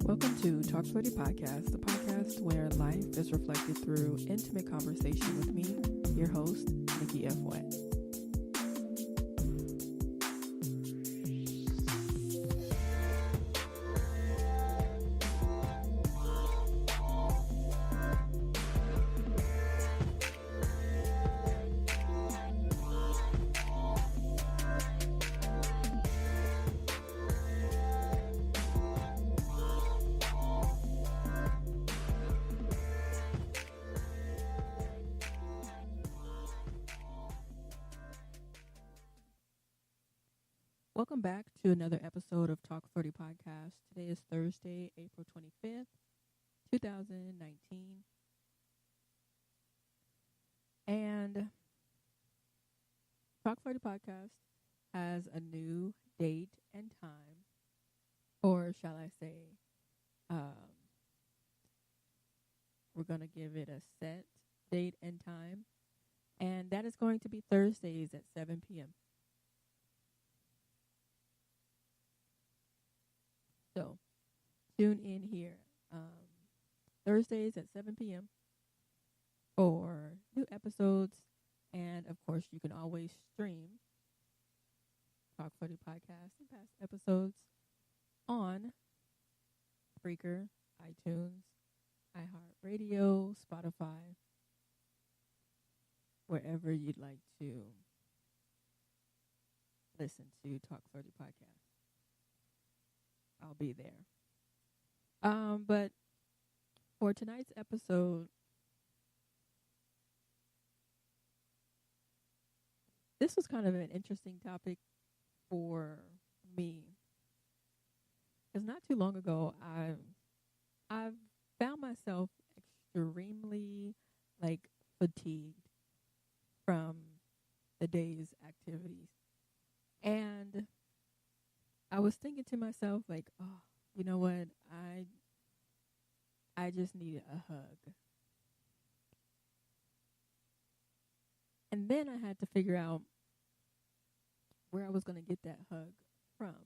Welcome to Talk 30 Podcast, the podcast where life is reflected through intimate conversation with me, your host, Nikki F. Wett. Welcome back to another episode of Talk 30 Podcast. Today is Thursday, April 25th, 2019. And Talk 30 Podcast has a new date and time, or shall I say, we're going to give it a set date and time, and that is going to be Thursdays at 7 p.m. So, tune in here Thursdays at 7 p.m. for new episodes. And, of course, you can always stream Talk 30 Podcast and past episodes on Breaker, iTunes, iHeartRadio, Spotify, wherever you'd like to listen to Talk 30 Podcast. I'll be there. But for tonight's episode, this was kind of an interesting topic for me. Because not too long ago, I've found myself extremely, fatigued from the day's activities. And I was thinking to myself, oh, you know what? I just needed a hug. And then I had to figure out where I was going to get that hug from.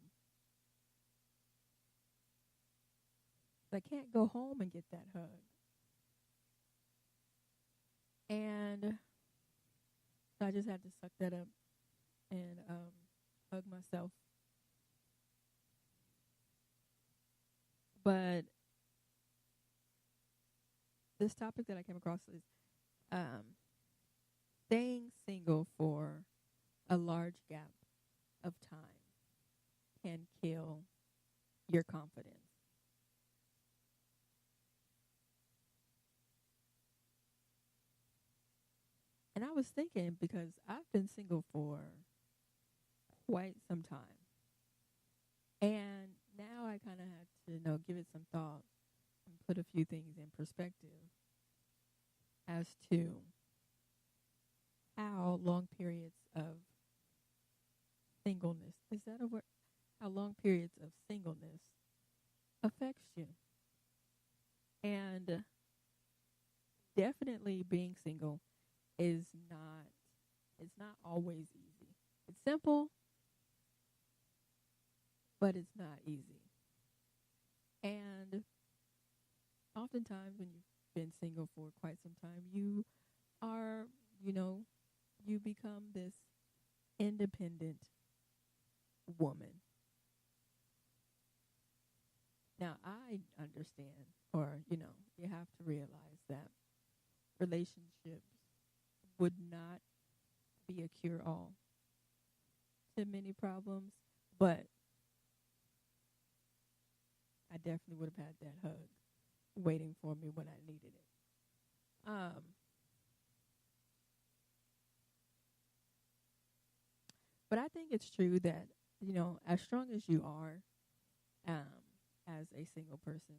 I can't go home and get that hug. And so I just had to suck that up and hug myself. But this topic that I came across is staying single for a large gap of time can kill your confidence. And I was thinking, because I've been single for quite some time. And now I kind of had to, give it some thought and put a few things in perspective as to how long periods of singleness, is that a word? How long periods of singleness affects you. And definitely being single it's not always easy. It's simple, but it's not easy. And oftentimes when you've been single for quite some time, you are, you become this independent woman. Now, I understand, or, you have to realize that relationships would not be a cure-all to many problems, but I definitely would have had that hug waiting for me when I needed it. But I think it's true that, as strong as you are as a single person,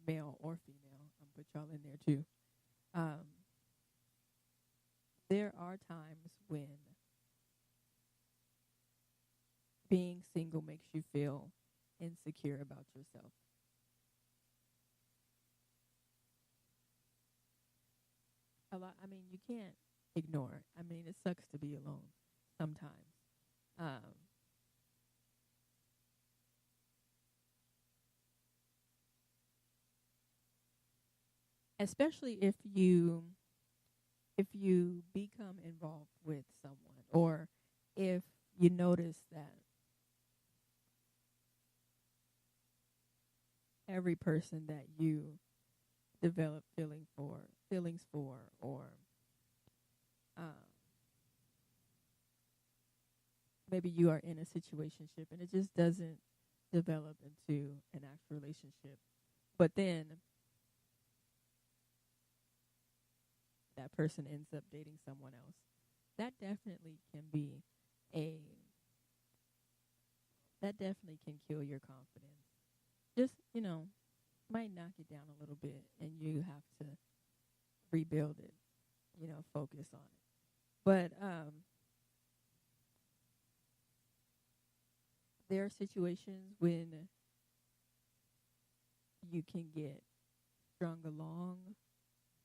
male or female, I'm put y'all in there too, there are times when being single makes you feel insecure about yourself. You can't ignore it. It sucks to be alone sometimes. especially if you become involved with someone, or if you notice that every person that you develop feelings for, or um, maybe you are in a situationship and it just doesn't develop into an actual relationship, but then that person ends up dating someone else. That definitely can be a that definitely can kill your confidence. Just, might knock it down a little bit and you have to rebuild it, focus on it. But there are situations when you can get strung along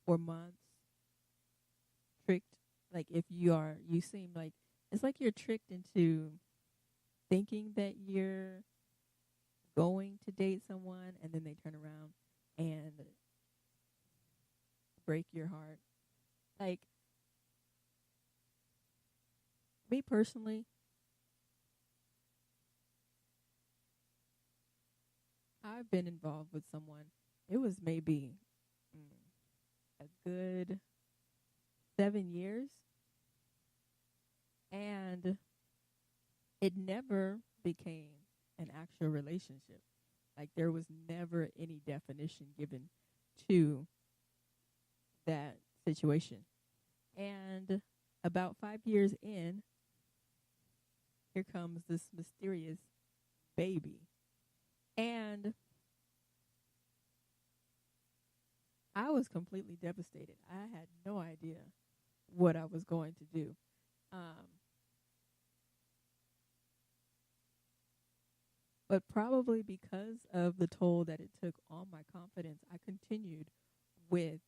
for months, tricked. Like if you seem like it's like you're tricked into thinking that you're going to date someone, and then they turn around and break your heart. Like me personally, I've been involved with someone. It was maybe a good 7 years, and it never became an actual relationship. Like there was never any definition given to that situation. And about 5 years in, here comes this mysterious baby. And I was completely devastated. I had no idea what I was going to do. Um, but probably because of the toll that it took on my confidence, I continued with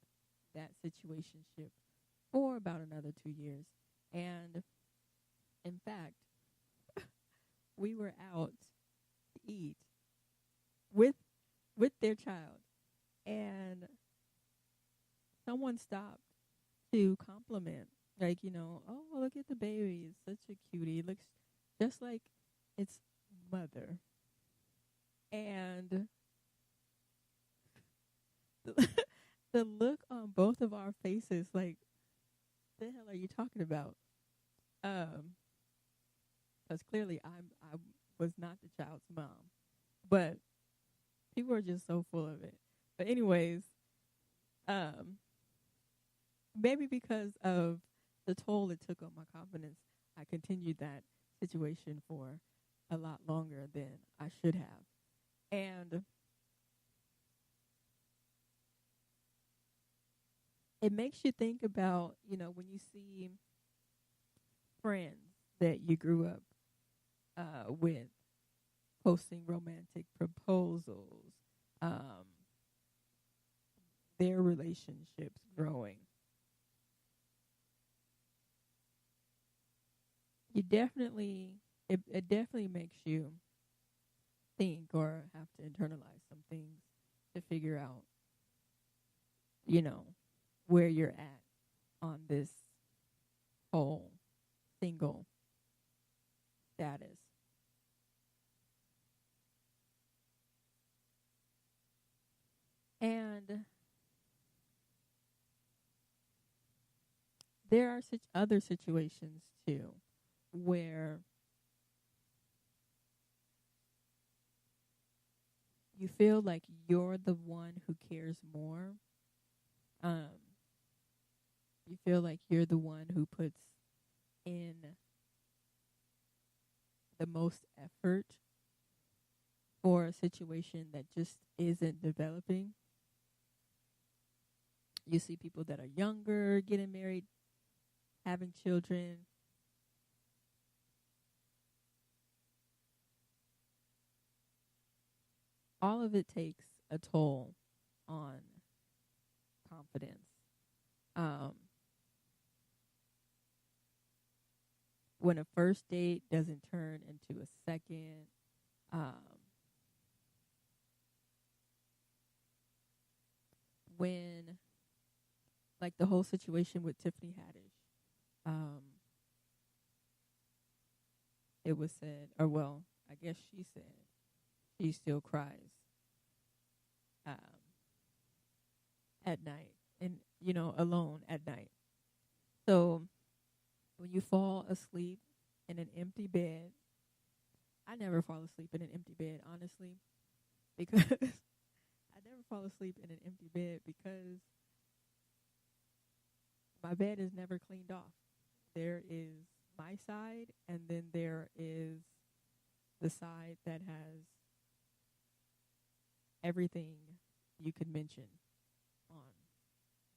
that situationship for about another 2 years. And in fact, we were out to eat with their child, and someone stopped to compliment, like, oh, look at the baby, it's such a cutie, it looks just like its mother. And the, the look on both of our faces, like, the hell are you talking about? Because clearly I was not the child's mom, but people are just so full of it. But anyways, um, maybe because of the toll it took on my confidence, I continued that situation for a lot longer than I should have. And it makes you think about, when you see friends that you grew up with posting romantic proposals, um, their relationships growing. It definitely makes you think or have to internalize some things to figure out, you know, where you're at on this whole single status. And there are such other situations too where you feel like you're the one who cares more. Um, you feel like you're the one who puts in the most effort for a situation that just isn't developing. You see people that are younger getting married, having children. All of it takes a toll on confidence. Um, when a first date doesn't turn into a second, um, when like the whole situation with Tiffany Haddish. Um, it was said, or well, I guess she said she still cries um, at night, and alone at night. So when you fall asleep in an empty bed, I never fall asleep in an empty bed, honestly, because I never fall asleep in an empty bed because my bed is never cleaned off. There is my side, and then there is the side that has everything you could mention on,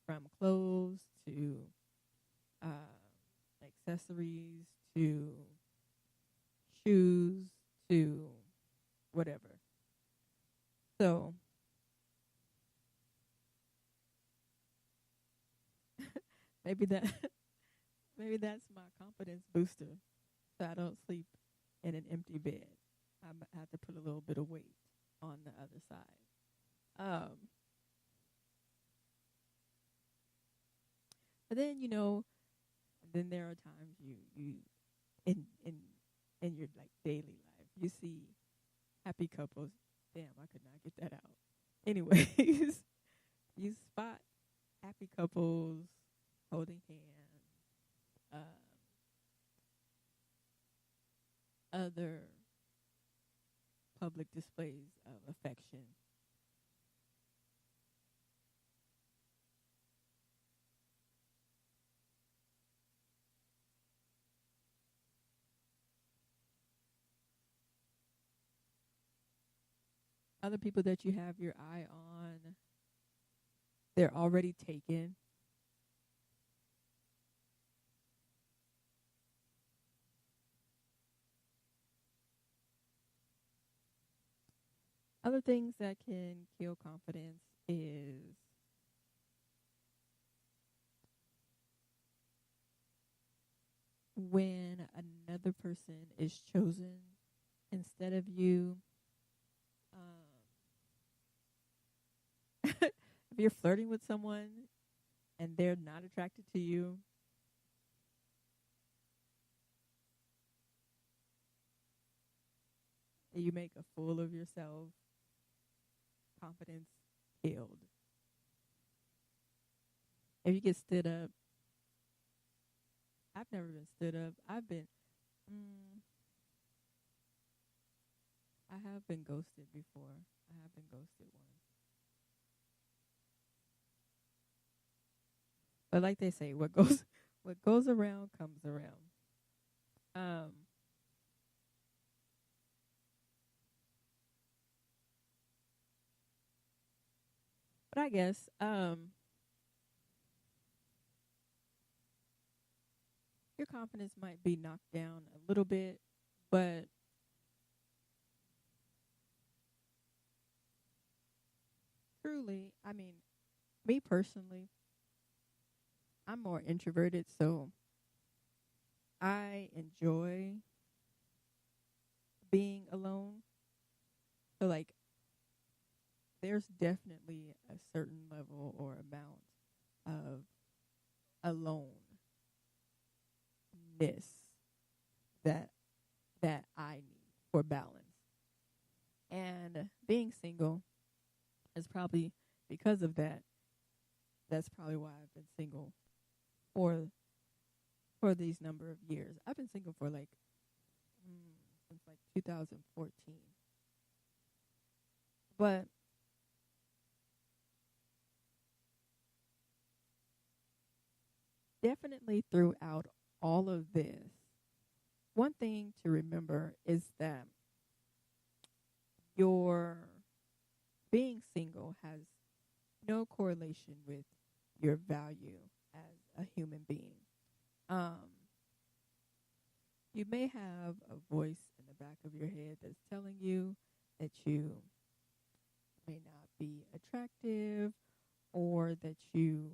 from clothes to accessories to shoes to whatever. So maybe that maybe that's my confidence booster. So I don't sleep in an empty bed. I have to put a little bit of weight on the other side. But then then there are times you in in your like daily life you see happy couples. Damn, I could not get that out. Anyways, you spot happy couples holding hands, other public displays of affection. Other people that you have your eye on, they're already taken. Other things that can kill confidence is when another person is chosen instead of you. If you're flirting with someone and they're not attracted to you, you make a fool of yourself. Confidence killed. If you get stood up, I've never been stood up. I have been ghosted before. I have been ghosted once. But like they say, what goes around comes around. Um, but I guess your confidence might be knocked down a little bit, but truly, I mean, me personally, I'm more introverted, so I enjoy being alone. So like there's definitely a certain level or amount of aloneness that I need for balance. And being single is probably because of that. That's probably why I've been single for for these number of years. I've been single for like since like 2014. But definitely throughout all of this, one thing to remember is that your being single has no correlation with your value as a human being. Um, you may have a voice in the back of your head that's telling you that you may not be attractive or that you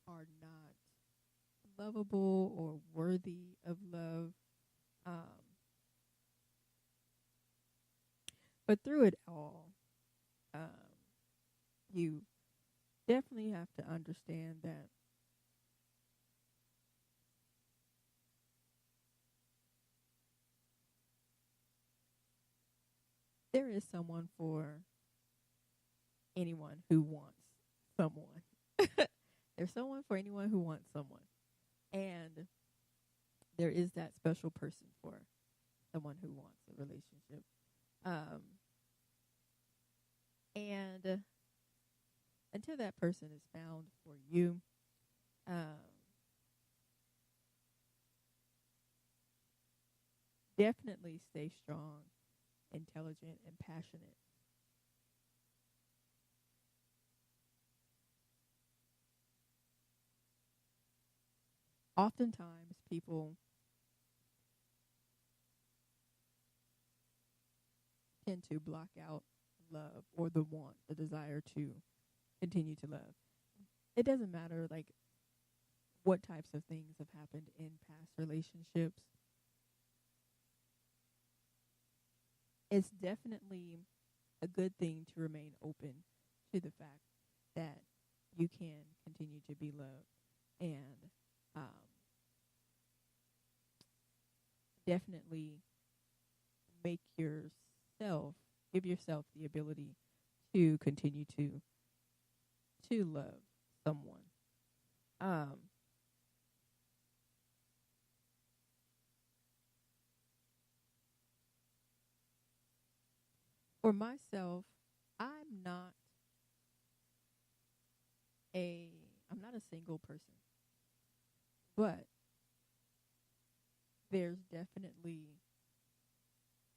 are not lovable or worthy of love. Um, but through it all, um, you definitely have to understand that. there is someone for anyone who wants someone. There's someone for anyone who wants someone. And there is that special person for someone who wants a relationship. And until that person is found for you, definitely stay strong, intelligent, and passionate. Oftentimes, people tend to block out love or the want, the desire to continue to love. It doesn't matter, like, what types of things have happened in past relationships. It's definitely a good thing to remain open to the fact that you can continue to be loved and definitely make yourself, give yourself the ability to continue to love someone. Um, for myself, I'm not a I'm not a single person, but there's definitely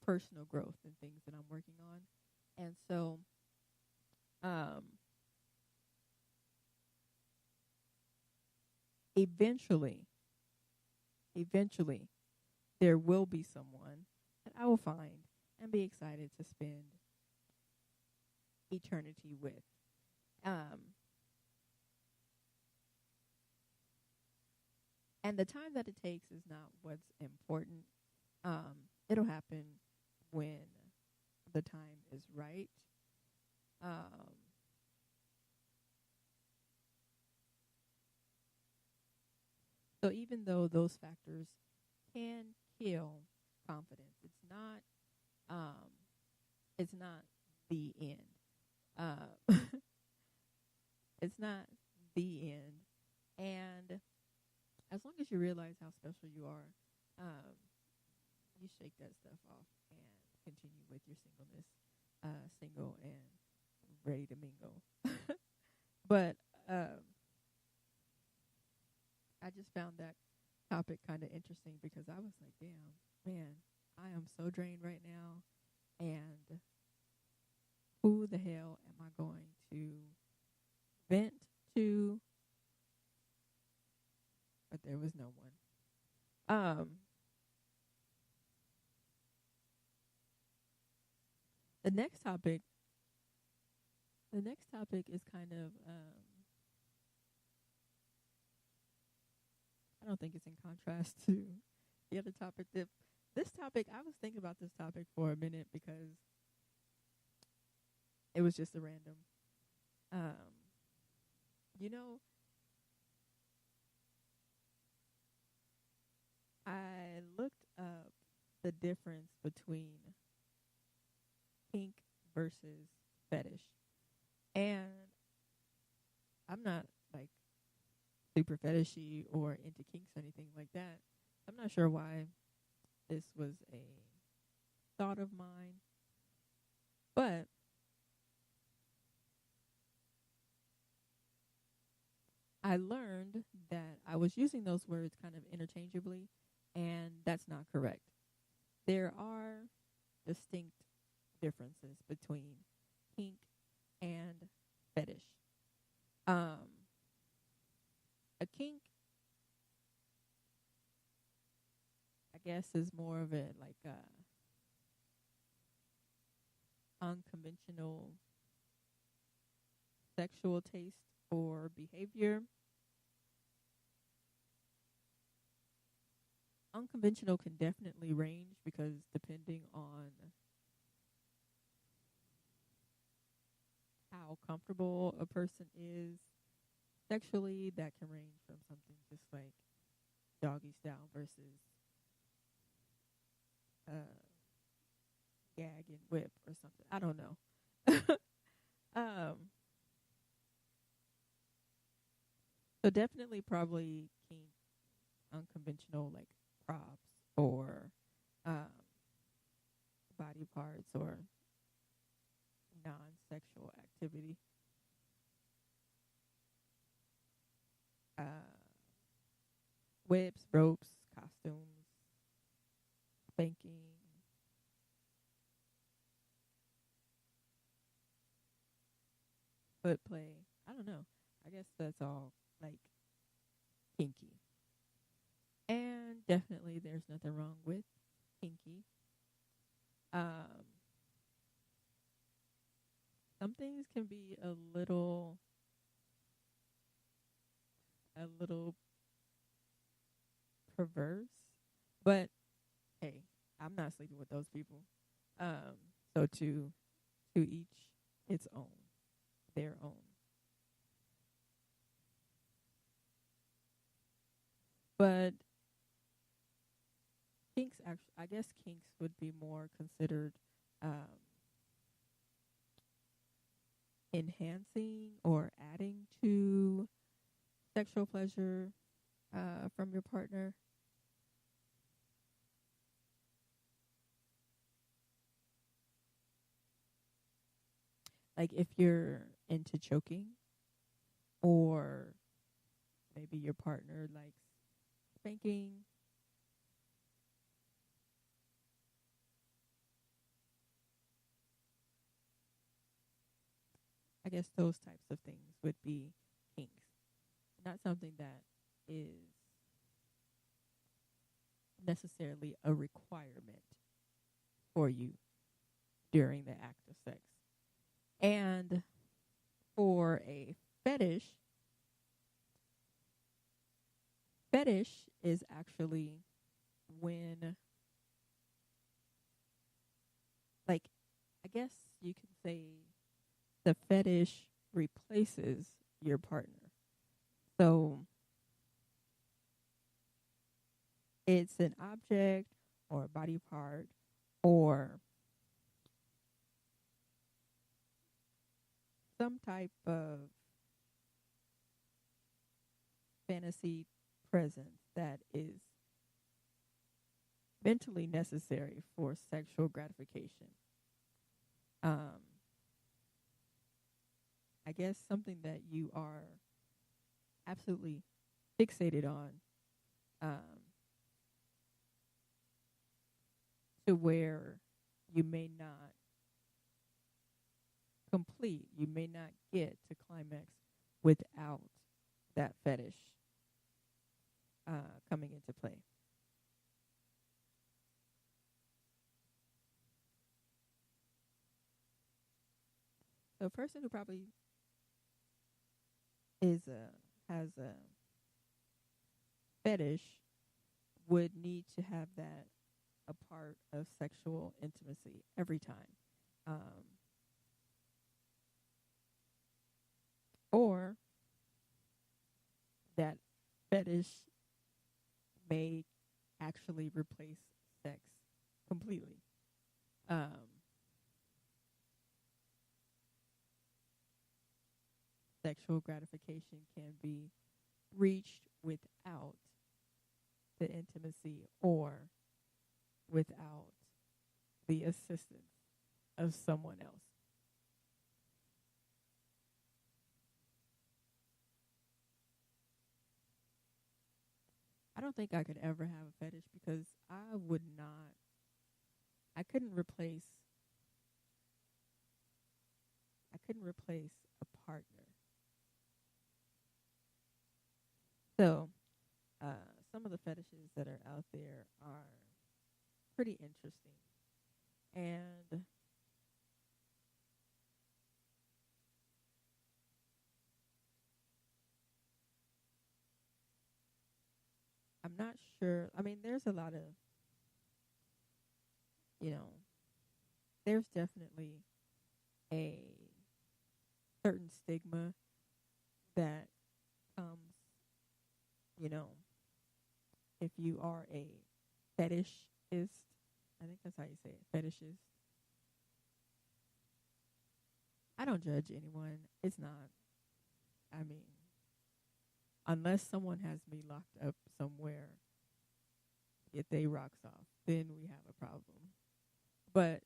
personal growth and things that I'm working on. And so um eventually eventually there will be someone that I will find and be excited to spend eternity with. Um and the time that it takes is not what's important. It'll happen when the time is right. Um so even though those factors can kill confidence, um it's not the end. Uh it's not the end. And as long as you realize how special you are, um, you shake that stuff off and continue with your singleness, single and ready to mingle. But um, I just found that topic kind of interesting because I was like, damn, man, I am so drained right now. And who the hell am I going to vent to? But there was no one. Um, the next topic, the next topic is kind of, I don't think it's in contrast to the other topic. This topic, I was thinking about this topic for a minute because it was just a random. Um, you know, I looked up the difference between kink versus fetish. And I'm not like super fetishy or into kinks or anything like that. I'm not sure why this was a thought of mine, but I learned that I was using those words kind of interchangeably, and that's not correct. There are distinct differences between kink and fetish. Um, a kink, I guess, is more of a like unconventional sexual taste or behavior. Unconventional can definitely range because depending on how comfortable a person is sexually, that can range from something just like doggy style versus uh, gag and whip or something. I don't know. um, so definitely probably kink unconventional like props or um, body parts or non-sexual activity. Uh, Whips, ropes, costumes, spanking, foot play. I don't know. I guess that's all like kinky. And definitely there's nothing wrong with kinky. Um, some things can be a little perverse, but hey, I'm not sleeping with those people. Um, so to each its own, their own. But kinks actually, I guess kinks would be more considered um, enhancing or adding to sexual pleasure from your partner. Like if you're into choking, or maybe your partner likes spanking. I guess those types of things would be kinks. Not something that is necessarily a requirement for you during the act of sex. And for a fetish, fetish is actually when, like, I guess you can say the fetish replaces your partner. So it's an object or a body part or some type of fantasy presence that is mentally necessary for sexual gratification. Um, I guess something that you are absolutely fixated on, um, to where you may not you may not get to climax without that fetish coming into play. So a person who probably has a fetish would need to have that a part of sexual intimacy every time. Or that fetish may actually replace sex completely. Um, Sexual gratification can be reached without the intimacy or without the assistance of someone else. I don't think I could ever have a fetish because I couldn't replace I couldn't replace a partner. So, some of the fetishes that are out there are pretty interesting. And I'm not sure. I mean, there's a lot of, you know, there's definitely a certain stigma that comes, you know, if you are a fetishist. I think that's how you say it, fetishist. I don't judge anyone. It's not. I mean, unless someone has me locked up somewhere, if they rocks off, then we have a problem. But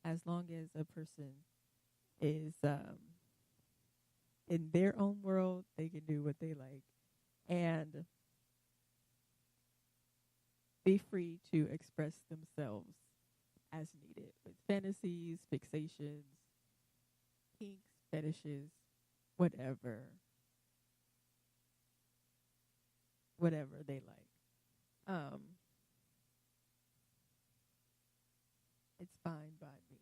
as long as a person is in their own world, they can do what they like and be free to express themselves as needed with fantasies, fixations, kinks, fetishes, whatever, whatever they like. Um, it's fine by me.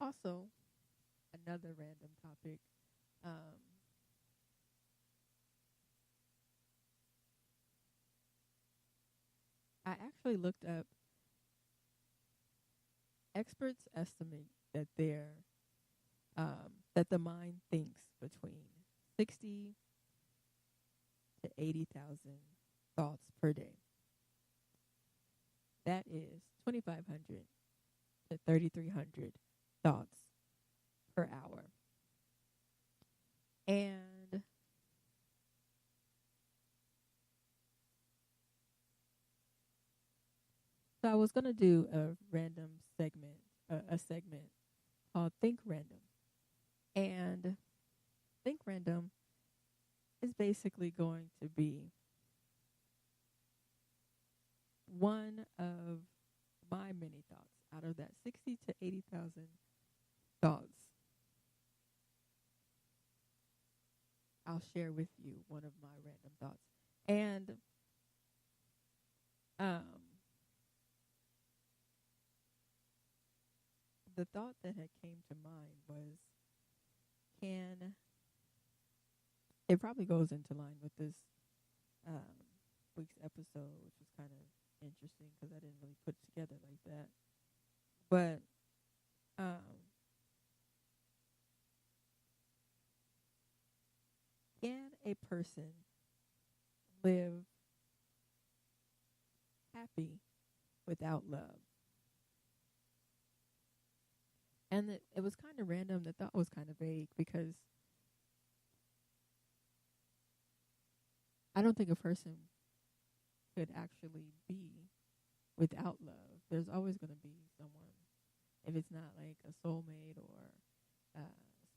Also, another random topic. Um, I actually looked up experts estimate that that the mind thinks between 60 to 80,000 thoughts per day. That is 2,500 to 3,300 thoughts per hour. And so I was going to do a random segment, a segment called Think Random. And Think Random is basically going to be one of my many thoughts out of that 60 to 80,000 thoughts. I'll share with you one of my random thoughts. And the thought that had came to mind was, can it probably goes into line with this week's episode, which was kind of interesting because I didn't really put it together like that. But can a person live happy without love? And it was kind of random. The thought was kind of vague because I don't think a person could actually be without love. There's always going to be someone, if it's not like a soulmate or a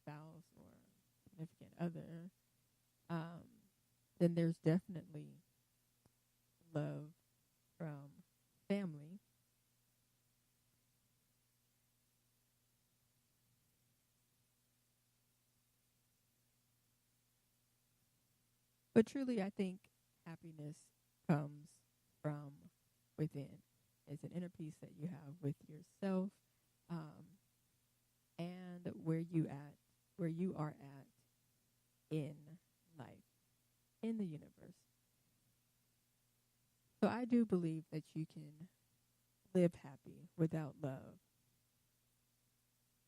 spouse or significant other, then there's definitely love from family. But truly, I think happiness comes from within. It's an inner peace that you have with yourself, and where you are at in life, in the universe. So I do believe that you can live happy without love.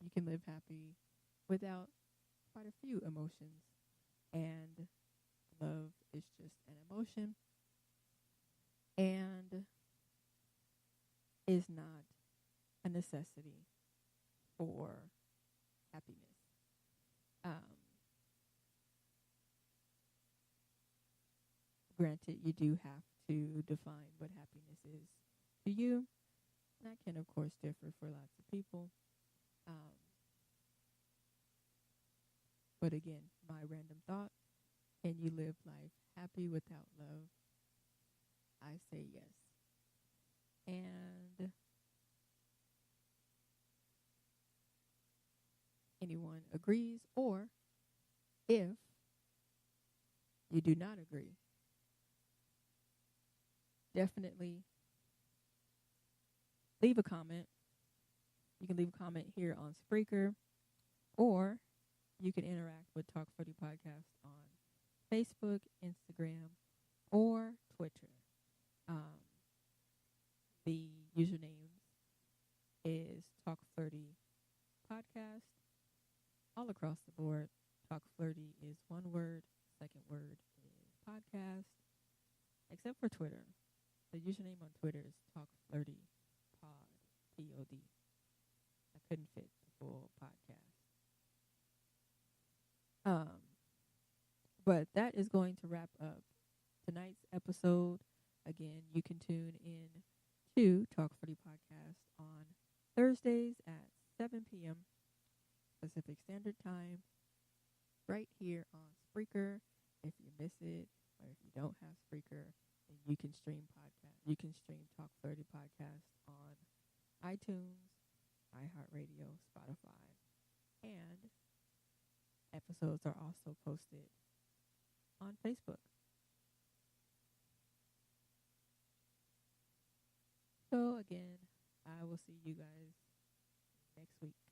You can live happy without quite a few emotions, and love is just an emotion and is not a necessity for happiness. Granted, you do have to define what happiness is to you. That can, of course, differ for lots of people. Um, but again, my random thought, can you live life happy without love? I say yes. And anyone agrees, or if you do not agree, definitely leave a comment. You can leave a comment here on Spreaker, or you can interact with Talk 40 Podcast on Facebook, Instagram, or Twitter. The username is Talk Flirty Podcast. All across the board, Talk Flirty is one word. Second word is podcast. except for Twitter. The username on Twitter is Talk Flirty Pod, POD. I couldn't fit the full podcast. Um, but that is going to wrap up tonight's episode. Again, you can tune in to Talk Flirty Podcast on Thursdays at 7 p.m. Pacific Standard Time, right here on Spreaker. If you miss it, or if you don't have Spreaker, then you can stream podcast. You can stream Talk Flirty Podcast on iTunes, iHeartRadio, Spotify, and episodes are also posted on Facebook. So again, I will see you guys next week.